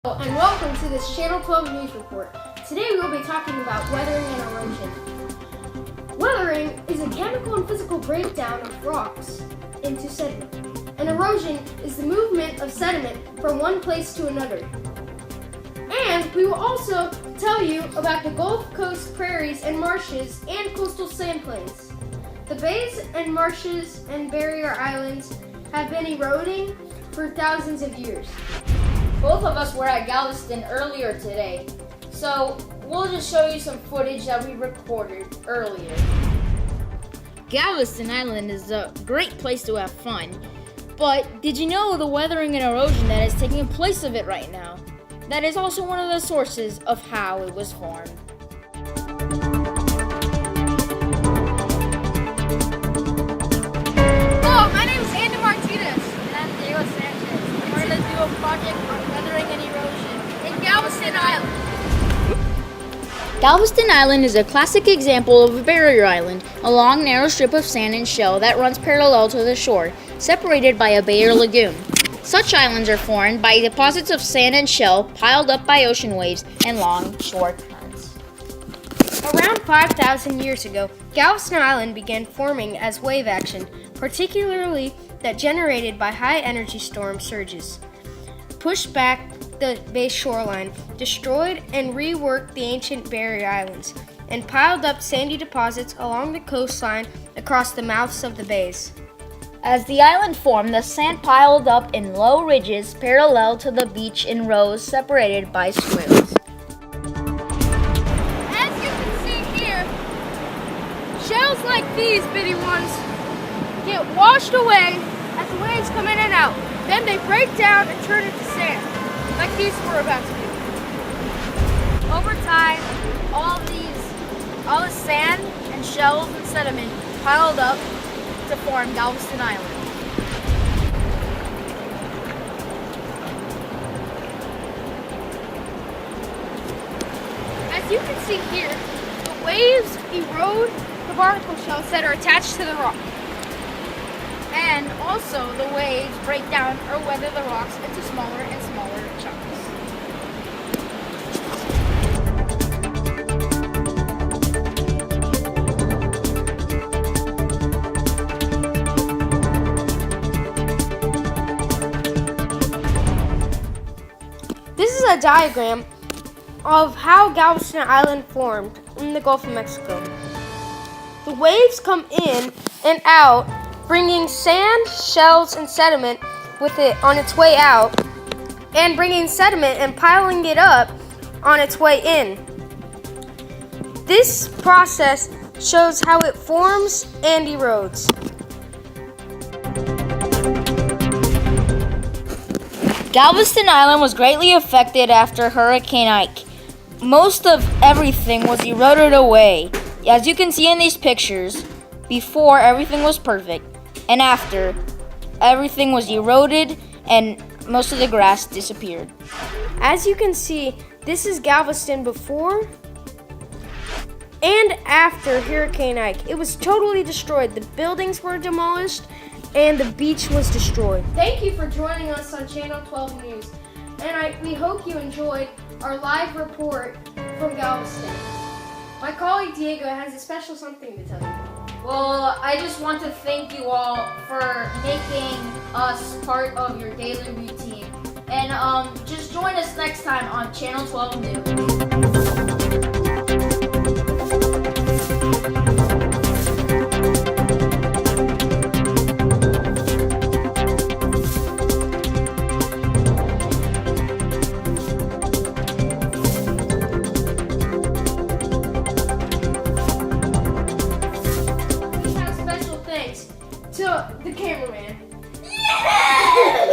And welcome to this Channel 12 News Report. Today we will be talking about weathering and erosion. Weathering is a chemical and physical breakdown of rocks into sediment. And erosion is the movement of sediment from one place to another. And we will also tell you about the Gulf Coast prairies and marshes and coastal sand plains. The bays and marshes and barrier islands have been eroding for thousands of years. Both of us were at Galveston earlier today, so we'll just show you some footage that we recorded earlier. Galveston Island is a great place to have fun, but did you know the weathering and erosion that is taking place of it right now? That is also one of the sources of how it was formed. Hello, my name is Martinez. And I'm Sanchez. We're going to do a project on weathering and erosion in Galveston Island. Galveston Island is a classic example of a barrier island, a long, narrow strip of sand and shell that runs parallel to the shore, separated by a bay or lagoon. Such islands are formed by deposits of sand and shell piled up by ocean waves and long, short currents. Around 5,000 years ago, Galveston Island began forming as wave action, particularly that generated by high-energy storm surges, pushed back the bay shoreline, destroyed and reworked the ancient barrier islands, and piled up sandy deposits along the coastline across the mouths of the bays. As the island formed, the sand piled up in low ridges parallel to the beach in rows separated by swells. As you can see here, shells like these bitty ones get washed away as the waves come in and out. Then they break down and turn into sand, like these we're about to do. Over time, all the sand and shells and sediment piled up to form Galveston Island. As you can see here, the waves erode the barnacle shells that are attached to the rock. And also the waves break down or weather the rocks into smaller and smaller chunks. This is a diagram of how Galveston Island formed in the Gulf of Mexico. The waves come in and out, bringing sand, shells, and sediment with it on its way out, and bringing sediment and piling it up on its way in. This process shows how it forms and erodes. Galveston Island was greatly affected after Hurricane Ike. Most of everything was eroded away. As you can see in these pictures, before everything was perfect, and after everything was eroded and most of the grass disappeared. As you can see, this is Galveston before and after Hurricane Ike. It was totally destroyed. The buildings were demolished and the beach was destroyed. Thank you for joining us on Channel 12 News. And we hope you enjoyed our live report from Galveston. My colleague Diego has a special something to tell you. Well, I just want to thank you all for making us part of your daily routine. And just join us next time on Channel 12 News. To the cameraman. Yes!